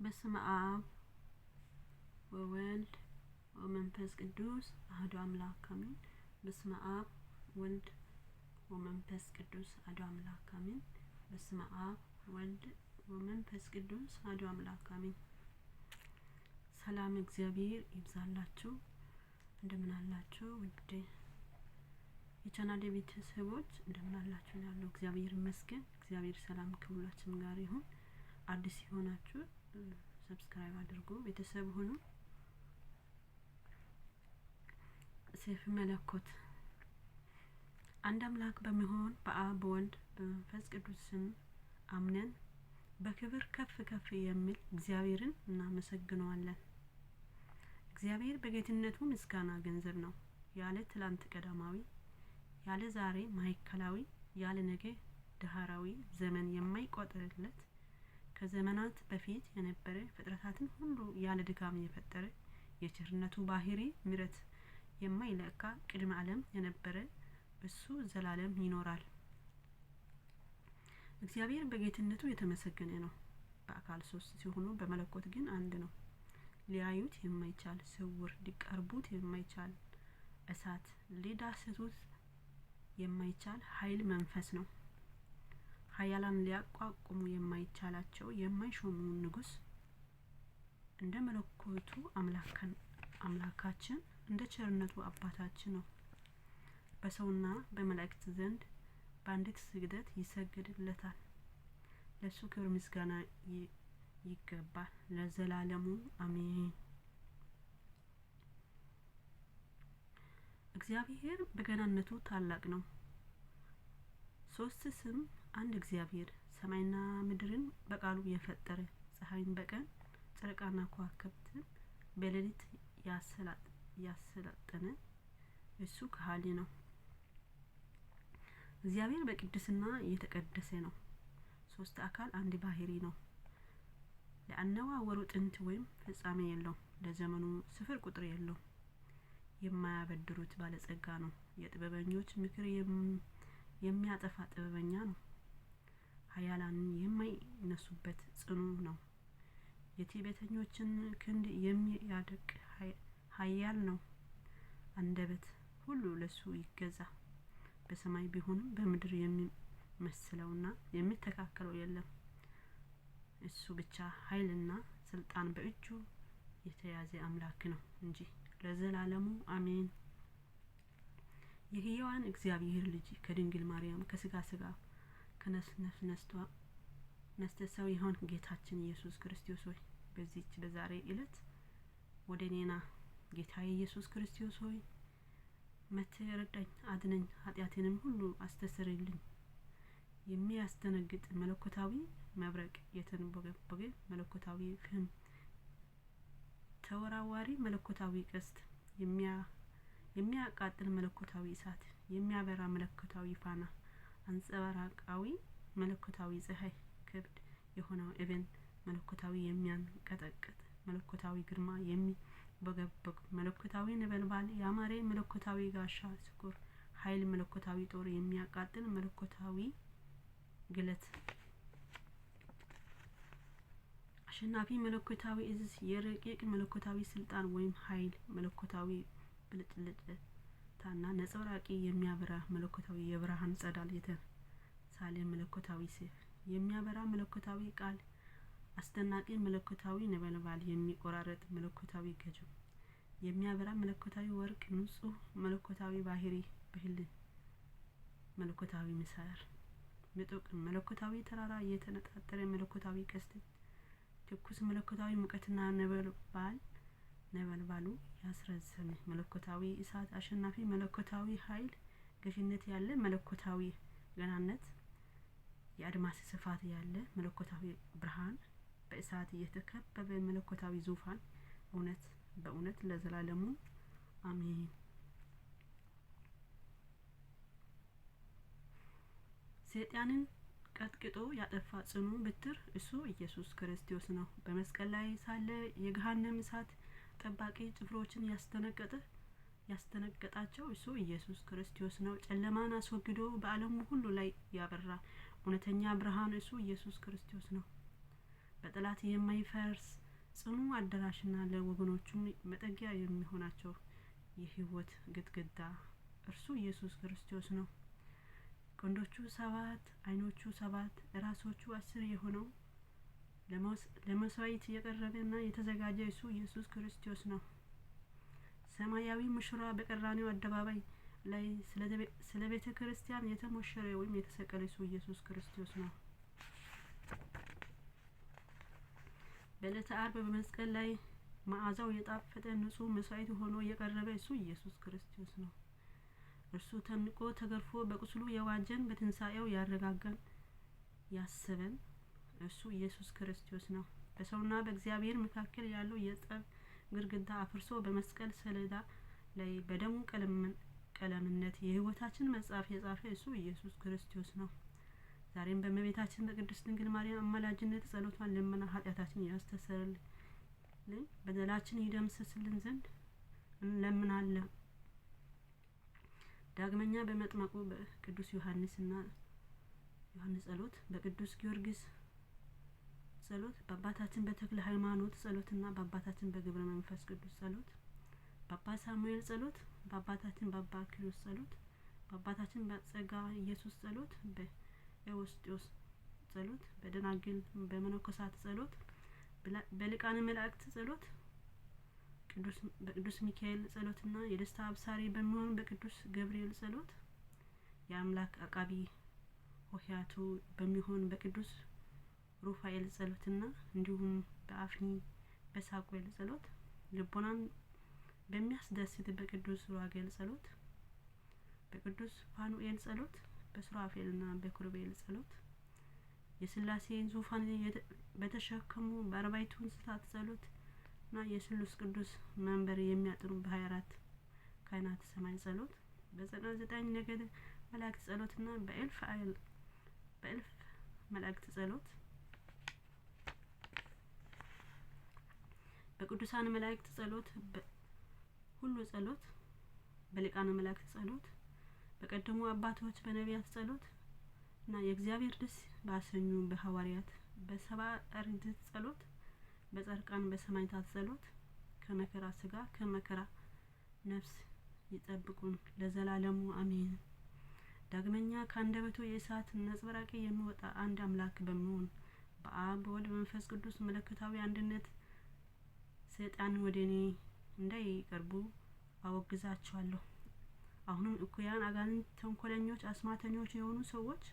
በስመ አብ ወወልድ ወመንፈስ ቅዱስ አሐዱ አምላክ አሜን። በስመ አብ ወልድ ወመንፈስ ቅዱስ አሐዱ አምላክ አሜን። በስመ አብ ወልድ ወመንፈስ ቅዱስ አሐዱ አምላክ አሜን። ሰላም እግዚአብሔር ይብዛላችሁ። እንደምን አላችሁ? ውድ የቻናሌ ቤተሰቦች እንደምን አላችሁ? ያለው እግዚአብሔር ይመስገን። እግዚአብሔር ሰላም ከሁላችን ጋር ይሁን። አዲስ የሆናችሁ ሰብስክራይብ አድርጉ፣ ቤተሰብ ሁኑ። ሰይፈ መለኮት አንድ አምላክ በሚሆን በአብ በወልድ በመንፈስ ቅዱስ ስም አምነን በክብር ከፍ ከፍ የሚል እግዚአብሔርን እናመሰግነዋለን። እግዚአብሔር በጌትነቱ ምስጋና ገንዘብ ነው። ያለ ትላንት ቀዳማዊ፣ ያለ ዛሬ ማዕከላዊ፣ ያለ ነገ ዳህራዊ ዘመን የማይቆጠርለት ከዘመናት በፊት የነበረ ፍጥረታትን ሁሉ ያለ ድካም የፈጠረ የቸርነቱ ባህሪ ምሕረት የማይለካ ቅድመ ዓለም የነበረ እሱ ዘላለም ይኖራል። እግዚአብሔር በጌትነቱ የተመሰገነ ነው። በአካል ሶስት ሲሆኑ በመለኮት ግን አንድ ነው። ሊያዩት የማይቻል ስውር፣ ሊቀርቡት የማይቻል እሳት፣ ሊዳስሱት የማይቻል ኃይል መንፈስ ነው። ኃያላን ሊያቋቁሙ የማይቻላቸው የማይሾሙ ንጉስ እንደ መለኮቱ አምላካችን እንደ ቸርነቱ አባታችን ነው። በሰውና በመላእክት ዘንድ በአንዲት ስግደት ይሰግድለታል። ለሱ ክብር ምስጋና ይገባል ለዘላለሙ አሜን። እግዚአብሔር በገናነቱ ታላቅ ነው። ሶስት ስም አንድ እግዚአብሔር ሰማይና ምድርን በቃሉ የፈጠረ ፀሐይን በቀን ጨረቃና ከዋክብትን በሌሊት ያሰላጠነ እሱ ከሃሊ ነው። እግዚአብሔር በቅድስና የተቀደሰ ነው። ሶስት አካል አንድ ባህሪ ነው። ለአነዋወሩ ጥንት ወይም ፍጻሜ የለው። ለዘመኑ ስፍር ቁጥር የለው። የማያበድሩት ባለጸጋ ነው። የጥበበኞች ምክር የሚያጠፋ ጥበበኛ ነው። ኃያላንን የማይነሱበት ጽኑ ነው። የትዕቢተኞችን ክንድ የሚያደቅ ኃያል ነው። አንደበት ሁሉ ለሱ ይገዛ። በሰማይ ቢሆንም በምድር የሚመስለውና የሚተካከለው የለም። እሱ ብቻ ኃይልና ስልጣን በእጁ የተያዘ አምላክ ነው እንጂ ለዘላለሙ አሜን። የሕያዋን እግዚአብሔር ልጅ ከድንግል ማርያም ከስጋ ከነፍስ ሰው የሆነ ጌታችን ኢየሱስ ክርስቶስ ሆይ በዚህች በዛሬ ዕለት ወደ እኔና ጌታዬ ኢየሱስ ክርስቶስ ሆይ መጥተህ ረዳኝ፣ አድነኝ፣ ኃጢአቴንም ሁሉ አስተሰርይልኝ። የሚያስደነግጥ መለኮታዊ መብረቅ፣ የተንቦገቦገ መለኮታዊ ፍም፣ ተወራዋሪ መለኮታዊ ቀስት፣ የሚያቃጥል መለኮታዊ እሳት፣ የሚያበራ መለኮታዊ ፋና፣ አንጸባራቃዊ መለኮታዊ ፀሐይ፣ ከብድ የሆነው እብን፣ መለኮታዊ የሚያንቀጠቅጥ መለኮታዊ ግርማ፣ የሚቦገቦግ መለኮታዊ ነበልባል፣ ያማረ መለኮታዊ ጋሻ፣ ስኩር ኃይል መለኮታዊ ጦር፣ የሚያቃጥል መለኮታዊ ግለት፣ አሸናፊ መለኮታዊ እዝ፣ የረቂቅ መለኮታዊ ስልጣን ወይም ኃይል፣ መለኮታዊ ብልጭልጭታና ነጸብራቂ የሚያበራ መለኮታዊ የብርሃን ጸዳል፣ የተሳለ መለኮታዊ ሰይፍ፣ የሚያበራ መለኮታዊ ቃል፣ አስደናቂ መለኮታዊ ነበልባል፣ የሚቆራረጥ መለኮታዊ ገጀው፣ የሚያበራ መለኮታዊ ወርቅ፣ ንጹህ መለኮታዊ ባህሪ፣ በህል መለኮታዊ ምሳር፣ ምጡቅ መለኮታዊ ተራራ፣ የተነጣጠረ መለኮታዊ ቀስት፣ ትኩስ መለኮታዊ ሙቀትና ነበልባሉ ያስረዘመ መለኮታዊ እሳት፣ አሸናፊ መለኮታዊ ኃይል፣ ገዥነት ያለ መለኮታዊ ገናነት፣ የአድማስ ስፋት ያለ መለኮታዊ ብርሃን፣ በእሳት የተከበበ መለኮታዊ ዙፋን፣ እውነት በእውነት ለዘላለሙ አሜን። ሰይጣንን ቀጥቅጦ ያጠፋ ጽኑ በትር እሱ ኢየሱስ ክርስቶስ ነው። በመስቀል ላይ ሳለ የገሃነም እሳት ጠባቂ ጭፍሮችን ያስተነገጣቸው እሱ ኢየሱስ ክርስቶስ ነው። ጨለማን አስወግዶ በዓለሙ ሁሉ ላይ ያበራ እውነተኛ ብርሃን እሱ ኢየሱስ ክርስቶስ ነው። በጠላት የማይፈርስ ጽኑ አዳራሽና ለወገኖቹ መጠጊያ የሚሆናቸው የሕይወት ግድግዳ እርሱ ኢየሱስ ክርስቶስ ነው። ቀንዶቹ 7 ዓይኖቹ 7 ራሶቹ 10 የሆነው ለመስዋዕት የቀረበና የተዘጋጀ እሱ ኢየሱስ ክርስቶስ ነው። ሰማያዊ ሙሽራ በቀራንዮ አደባባይ ላይ ስለ ቤተ ክርስቲያን የተሞሸረ ወይም የተሰቀለ እሱ ኢየሱስ ክርስቶስ ነው። በዕለተ ዓርብ በመስቀል ላይ መዓዛው የጣፈጠ ንጹህ መስዋዕት ሆኖ የቀረበ እሱ ኢየሱስ ክርስቶስ ነው። እርሱ ተንቆ ተገርፎ በቁስሉ የዋጀን በትንሳኤው ያረጋጋን ያሰበን እሱ ኢየሱስ ክርስቶስ ነው። በሰውና በእግዚአብሔር መካከል ያለው የጠብ ግድግዳ አፍርሶ በመስቀል ሰሌዳ ላይ በደሙ ቀለምነት የሕይወታችን መጽሐፍ የጻፈ እሱ ኢየሱስ ክርስቶስ ነው። ዛሬም በእመቤታችን በቅድስት ድንግል ማርያም አማላጅነት ጸሎቷን ለመና ኃጢአታችን ያስተሰርይልን በደላችን ይደምስስልን ዘንድ እንለምናለን። ዳግመኛ በመጥምቁ በቅዱስ ዮሐንስ ጸሎት፣ በቅዱስ ጊዮርጊስ ጸሎት፣ በአባታችን በተክለ ሃይማኖት ጸሎትና በአባታችን በገብረ መንፈስ ቅዱስ ጸሎት፣ በአባ ሳሙኤል ጸሎት፣ በአባታችን በአባ ኪሮስ ጸሎት፣ በአባታችን በጸጋ ኢየሱስ ጸሎት፣ በኤዎስጢዮስ ጸሎት፣ በደናግል በመነኮሳት ጸሎት፣ በሊቃነ መላእክት ጸሎት፣ በቅዱስ ሚካኤል ጸሎትና የደስታ አብሳሪ በሚሆን በቅዱስ ገብርኤል ጸሎት፣ የአምላክ አቃቢ ሆሄያቱ በሚሆን በቅዱስ ሩፋኤል ጸሎትና እንዲሁም በአፍኒ በሳቁኤል ጸሎት፣ ልቦናን በሚያስደስት በቅዱስ ሩፋኤል ጸሎት፣ በቅዱስ ፋኑኤል ጸሎት፣ በሱራፌልና በኪሩቤል ጸሎት፣ የሥላሴ ዙፋን በተሸከሙ በአርባዕቱ እንስሳት ጸሎት እና የስሉስ ቅዱስ መንበር የሚያጥኑ በ24 ካህናተ ሰማይ ጸሎት፣ በ99 ነገደ መላእክት ጸሎትና በእልፍ መላእክት ጸሎት፣ በቅዱሳን መላእክት ጸሎት ሁሉ ጸሎት፣ በሊቃነ መላእክት ጸሎት፣ በቀደሙ አባቶች በነቢያት ጸሎት እና የእግዚአብሔር ደስ ባሰኙ በሐዋርያት በሰባ አርድእት ጸሎት፣ በጻድቃን በሰማዕታት ጸሎት ከመከራ ስጋ ከመከራ ነፍስ ይጠብቁን ለዘላለሙ አሜን። ዳግመኛ ከአንደበቱ የእሳት ነጸብራቅ የሚወጣ አንድ አምላክ በመሆን በአብ በወልድ በመንፈስ ቅዱስ መለኮታዊ አንድነት ሰይጣን ወደኔ እንዳይቀርቡ አወግዛቸዋለሁ። አሁንም እኩያን አጋንንት፣ ተንኮለኞች፣ አስማተኞች የሆኑ ሰዎች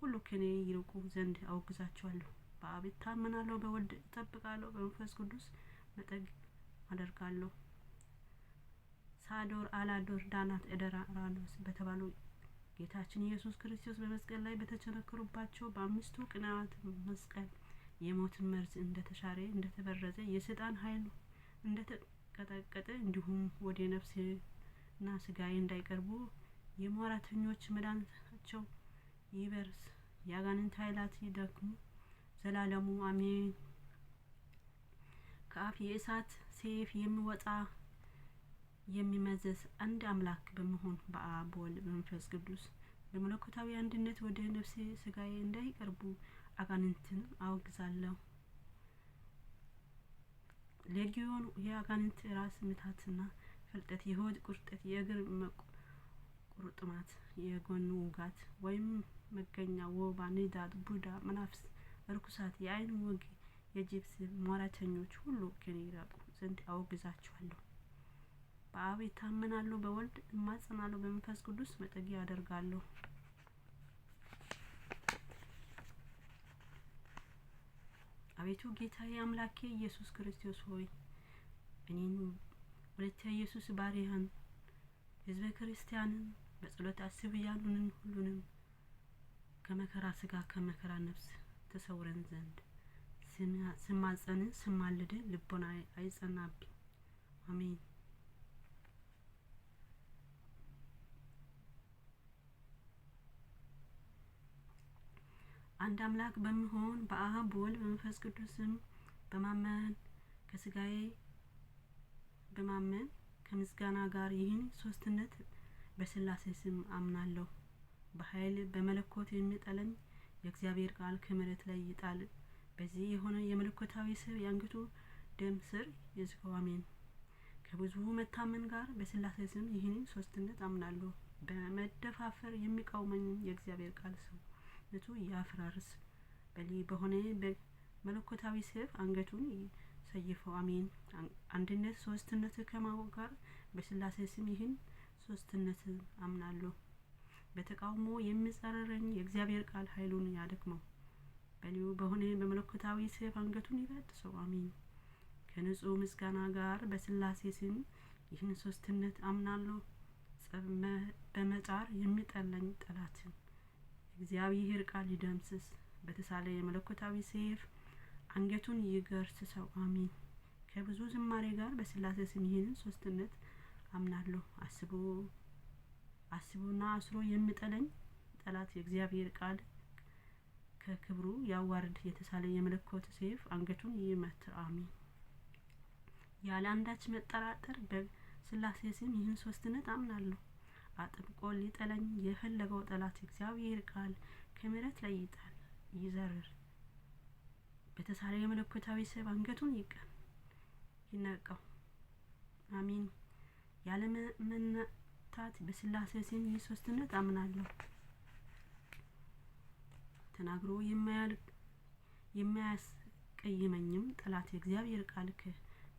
ሁሉ ከኔ ይርቁ ዘንድ አወግዛቸዋለሁ። በአብ እታመናለሁ፣ በወልድ እጠብቃለሁ፣ በመንፈስ ቅዱስ መጠግ አደርጋለሁ። ሳዶር፣ አላዶር፣ ዳናት፣ እደራ፣ ራኖስ በተባሉ ጌታችን ኢየሱስ ክርስቶስ በመስቀል ላይ በተቸነከሩባቸው በአምስቱ ቅንዋተ መስቀል የሞትን መርዝ እንደተሻረ እንደተበረዘ የሰይጣን ኃይል እንደተቀጠቀጠ እንዲሁም ወደ ነፍሴና ስጋዬ እንዳይቀርቡ የሟርተኞች መድኃኒታቸው ይበርስ፣ የአጋንንት ኃይላት ይደክሙ ዘላለሙ አሜን። ከአፍ የእሳት ሰይፍ የሚወጣ የሚመዘዝ አንድ አምላክ በመሆን በአብ በወልድ በመንፈስ ቅዱስ በመለኮታዊ አንድነት ወደ ነፍሴ ስጋዬ እንዳይቀርቡ አጋንንትን አወግዛለሁ። ሌጊዮን የአጋንንት ራስ ምታትና ፍልጠት፣ የሆድ ቁርጠት፣ የእግር ቁርጥማት፣ የጎን ውጋት ወይም መገኛ፣ ወባ፣ ንዳድ፣ ቡዳ፣ መናፍስት፣ ርኩሳት፣ የአይን ወጊ፣ የጅብ ስብ ሟርተኞች ሁሉ ከኔ ይራቁ ዘንድ አወግዛቸዋለሁ። በአብ እታመናለሁ፣ በወልድ እማጸናለሁ፣ በመንፈስ ቅዱስ መጠጊያ አደርጋለሁ። አቤቱ ጌታዬ አምላኬ ኢየሱስ ክርስቶስ ሆይ እኔን ወለተ ኢየሱስ ባሪያህን ሕዝበ ክርስቲያንን በጸሎት አስብ ያሉንን ሁሉንም ከመከራ ስጋ ከመከራ ነፍስ ተሰውረን ዘንድ ስማጸን ስማልድ ልቦና አይጸናብኝ። አሜን። አንድ አምላክ በሚሆን በአብ በወልድ በመንፈስ ቅዱስም በማመን ከስጋዬ በማመን ከምስጋና ጋር ይህን ሶስትነት በስላሴ ስም አምናለሁ። በኃይል በመለኮት የሚጠለኝ የእግዚአብሔር ቃል ከመሬት ላይ ይጣል በዚህ የሆነ የመለኮታዊ ስብ የአንገቱ ደም ስር ይዝጋው። አሜን። ከብዙ መታመን ጋር በስላሴ ስም ይህንን ሶስትነት አምናለሁ። በመደፋፈር የሚቃወመኝ የእግዚአብሔር ቃል ሰውነቱ ያፍራርስ። በሊ በሆነ በመለኮታዊ ስብ አንገቱን ሰይፈው። አሜን። አንድነት ሶስትነት ከማወቅ ጋር በስላሴ ስም ይህን ሶስትነት አምናለሁ። በተቃውሞ የሚጸረረኝ የእግዚአብሔር ቃል ኃይሉን ያደክመው። በሊው በሆነ በመለኮታዊ ስብ አንገቱን ይበጥሰው። አሜን። ከንጹህ ምስጋና ጋር በስላሴ ስም ይህን ሶስትነት አምናለሁ። በመጫር የሚጠላኝ ጠላትን እግዚአብሔር ቃል ይደምስስ። በተሳለ የመለኮታዊ ሰይፍ አንገቱን ይገርስሰው። አሜን። ከብዙ ዝማሬ ጋር በስላሴ ስም ይህን ሶስትነት አምናለሁ። አስቦና አስሮ የሚጠላኝ ጠላት የእግዚአብሔር ቃል ከክብሩ ያዋርድ። የተሳለ የመለኮት ሰይፍ አንገቱን ይመትር። አሜን። ያለ አንዳች መጠራጠር በስላሴ ስም ይህን ሶስትነት አምናለሁ። አጥብቆ ሊጠላኝ የፈለገው ጠላት እግዚአብሔር ቃል ከመሬት ላይ ይዘርር። በተሳለ የመለኮታዊ ሰይፍ አንገቱን ይነቀው። አሜን። ያለ መነታት በስላሴ ስም ይህን ሶስትነት አምናለሁ። ተናግሮ የማያስቀይመኝም ጠላት የእግዚአብሔር ቃል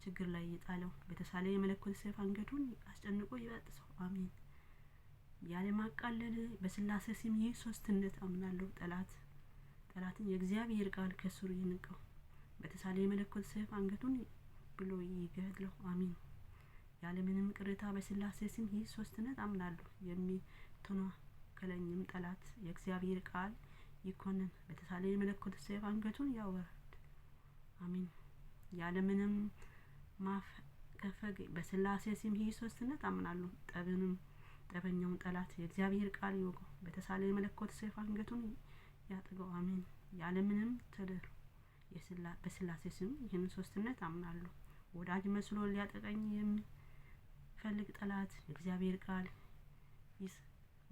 ችግር ላይ ይጣለው። በተሳለ የመለኮት ሰይፍ አንገቱን አስጨንቆ ይበጥሰው። አሜን። ያለ ማቃለል በስላሴ ስም ይህ ሶስትነት አምናለሁ። ጠላትን የእግዚአብሔር ቃል ከስሩ ይንቀው። በተሳለ የመለኮት ሰይፍ አንገቱን ብሎ ይገድለው። አሜን። ያለ ምንም ቅሬታ በስላሴ ስም ይህ ሶስትነት አምናለሁ። የሚተናከለኝም ጠላት የእግዚአብሔር ቃል ይኮነን። በተሳለ የመለኮት ሰይፍ አንገቱን ያወርድ። አሜን። ያለ ምንም ማፈግፈግ በስላሴ ስም ይህ ሶስትነት አምናለሁ። ጠበኛውን ጠላት የእግዚአብሔር ቃል ይወጋው። በተሳለ የመለኮት ሰይፍ አንገቱን ያጥገው። አሜን። ያለ ምንም ተደር በስላሴ ስም ይህን ሶስትነት አምናለሁ። ወዳጅ መስሎ ሊያጠቃኝ የሚፈልግ ጠላት የእግዚአብሔር ቃል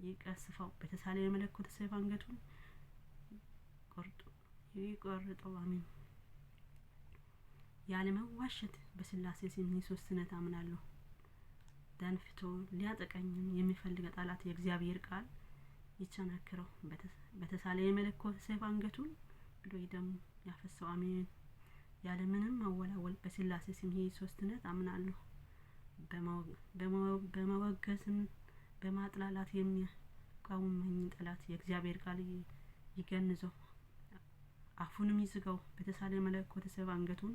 ይቀስፈው። በተሳለ የመለኮት ሰይፍ አንገቱን ይቆርጠው። አሜን። ያለ መዋሸት በስላሴ ስም ይህን ሶስትነት አምናለሁ። ደንፍቶ ሊያጠቃኝም የሚፈልግ ጠላት የእግዚአብሔር ቃል ይቸነክረው። በተሳለ የመለኮት ሰይፍ አንገቱን ብሎ ይደም ያፈሰው። አሜን። ያለ ምንም ማወላወል በስላሴ ስም ይህን ሶስትነት አምናለሁ። በመወገዝም በማጥላላት የሚቃወመኝ ጠላት የእግዚአብሔር ቃል ይገንዘው፣ አፉንም ይዝጋው። በተሳለ የመለኮት ሰይፍ አንገቱን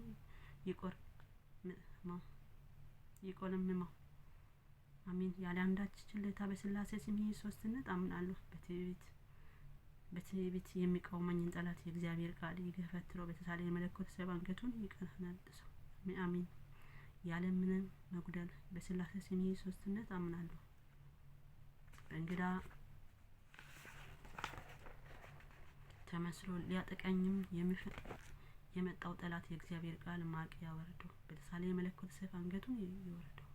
ይቆልምመው። አሜን። ያለ አንዳች ችልታ በስላሴ ስም ይህን ሶስትነት አምናለሁ። በትዕቢት የሚቃወመኝን ጠላት የእግዚአብሔር ቃል ይገፈትረው። በተሳለ የመለኮት ሰይፍ አንገቱን ይቀነጥሰው። አሜን። ያለ ምንም መጉደል በስላሴ ስም ይህን ሶስትነት አምናለሁ። በእንግዳ ተመስሎ ሊያጠቃኝም የመጣው ጠላት የእግዚአብሔር ቃል ማቅ ያወርደው። በተሳለ የመለኮት ሰይፍ አንገቱን ይወርደው።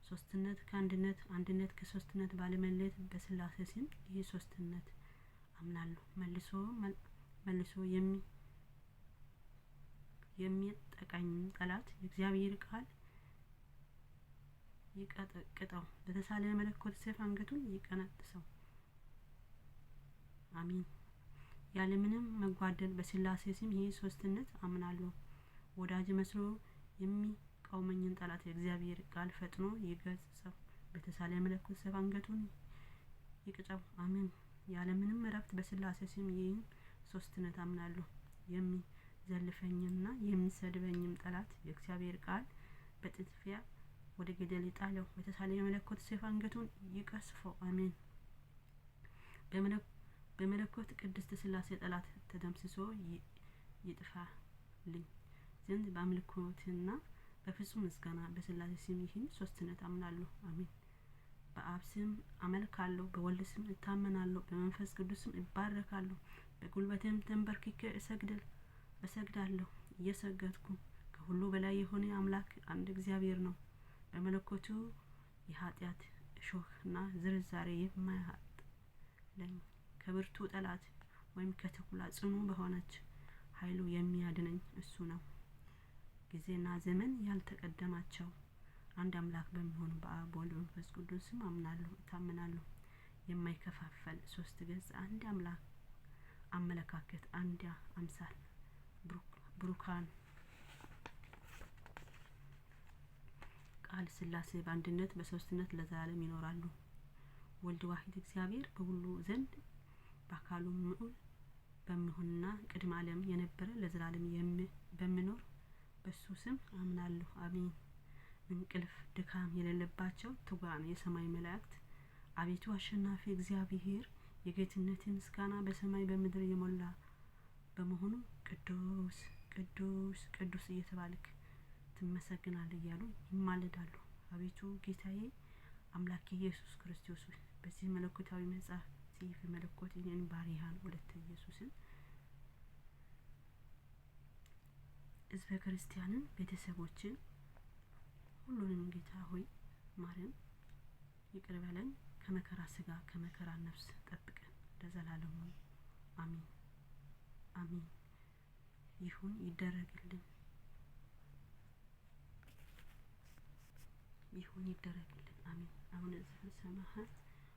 ሶስትነት ከአንድነት፣ አንድነት ከሶስትነት ባለመለየት በስላሴ ስም ይህ ሶስትነት አምናለሁ። መልሶ የሚጠቃኝ ጠላት የእግዚአብሔር ቃል ይቀጠቅጠው። በተሳለ የመለኮት ሰይፍ አንገቱን ይቀነጥሰው። አሜን። ያለ ምንም መጓደል በስላሴ ስም ይህ ሶስትነት አምናለሁ። ወዳጅ መስሎ የሚቃወመኝን ጠላት የእግዚአብሔር ቃል ፈጥኖ ይገስጸው። በተሳለ የመለኮት ሰይፍ አንገቱን ይቅጨው። አሜን። ያለ ምንም እረፍት በስላሴ ስም ይህን ሶስትነት አምናለሁ። የሚዘልፈኝና የሚሰድበኝም ጠላት የእግዚአብሔር ቃል በጥፊያ ወደ ገደል ይጣለው። በተሳለ የመለኮት ሰይፍ አንገቱን ይቀስፈው። አሜን። በመለኮት ቅድስት ስላሴ ጠላት ተደምስሶ ይጥፋልኝ ዘንድ በአምልኮትና በፍጹም ምስጋና በስላሴ ስም ይህን ሶስትነት አምናለሁ። አሜን። በአብ ስም አመልካለሁ፣ በወልድ ስም እታመናለሁ፣ በመንፈስ ቅዱስ ስም እባረካለሁ። በጉልበቴም ተንበርክኬ እሰግዳለሁ። እየሰገድኩ ከሁሉ በላይ የሆነ አምላክ አንድ እግዚአብሔር ነው። በመለኮቱ የኃጢአት እሾህና ዝርዛሬ የማያጥለኝ ከብርቱ ጠላት ወይም ከተኩላ ጽኑ በሆነች ኃይሉ የሚያድነኝ እሱ ነው። ጊዜና ዘመን ያልተቀደማቸው አንድ አምላክ በሚሆን በአብ በወልድ በመንፈስ ቅዱስ ስም አምናለሁ እታመናለሁ። የማይከፋፈል ሶስት ገጽ አንድ አምላክ አመለካከት አንድ አምሳል ብሩካን ቃል ሥላሴ በአንድነት በሶስትነት ለዘላለም ይኖራሉ። ወልድ ዋሕድ እግዚአብሔር በሁሉ ዘንድ በአካሉ ምዑል በሚሆንና ቅድመ ዓለም የነበረ ለዘላለም በሚኖር በሱ ስም አምናለሁ አሜን። እንቅልፍ ድካም የሌለባቸው ትጉሃን የሰማይ መላእክት አቤቱ አሸናፊ እግዚአብሔር የጌትነትን ምስጋና በሰማይ በምድር የሞላ በመሆኑ ቅዱስ ቅዱስ ቅዱስ እየተባልክ ትመሰግናለህ እያሉ ይማለዳሉ። አቤቱ ጌታዬ አምላኬ ኢየሱስ ክርስቶስ በዚህ መለኮታዊ መጽሐፍ ጽሕፈ መለኮት እኔን ባሪያህን ወለተ ኢየሱስን ሕዝበ ክርስቲያንን ቤተሰቦችን ሁሉንም ጌታ ሆይ ማረን፣ ይቅር በለን፣ ከመከራ ስጋ ከመከራ ነፍስ ጠብቀን ለዘላለሙ አሜን አሜን። ይሁን ይደረግልን ይሁን ይደረግልን አሜን። አሁን ዘበሰማያት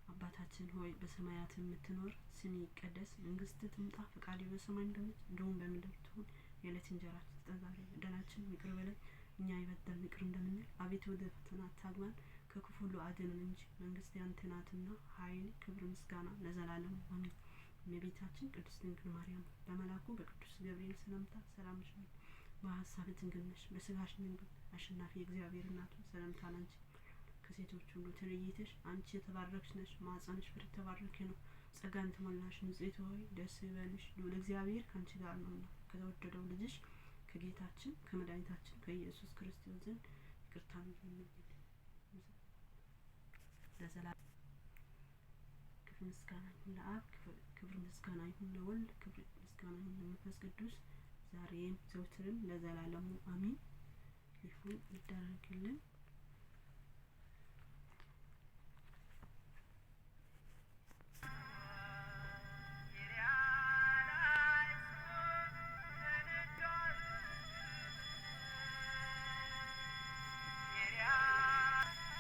አባታችን ሆይ በሰማያት የምትኖር ስምህ ይቀደስ፣ መንግስትህ ትምጣ፣ ፈቃድህ በሰማይ እንደሆነች እንዲሁም በምድር ትሁን። የዕለት እንጀራችንን ስጠን ዛሬ፣ በደላችንን ይቅር በለን እኛ የበደሉንን ይቅር እንደምንል፣ አቤቱ ወደ ፈተና አታግባን ከክፉ ሁሉ አድነን እንጂ መንግስት ያንተ ናትና ኃይል፣ ክብር፣ ምስጋና ለዘላለሙ አሜን። እመቤታችን ቅድስት ድንግል ማርያም በመልአኩ በቅዱስ ገብርኤል ሰላምታ ሰላም ይሁንልሽ፣ በሀሳብሽ ድንግል ነሽ፣ በስጋሽ ድንግል አሸናፊ የእግዚአብሔር እናቱ ሰላምታ ላንቺ ከሴቶች ሁሉ ተለይተሽ አንቺ የተባረክሽ ነሽ፣ ማኅፀንሽ ፍሬ የተባረከ ነው። ጸጋን የተሞላሽ ንጽሕት ሆይ ደስ ይበልሽ፣ ልዑል እግዚአብሔር ከአንቺ ጋር ነውና ከተወደደው ልጅሽ ከጌታችን ከመድኃኒታችን ከኢየሱስ ክርስቶስ ዘንድ ይቅርታን ለምኝልን ለዘላለም። ክብር ምስጋና ይሁን ለአብ፣ ክብር ምስጋና ይሁን ለወልድ፣ ክብር ምስጋና ይሁን ለመንፈስ ቅዱስ ዛሬም ዘወትርም ለዘላለሙ አሜን። ይሁን ይደረግልን።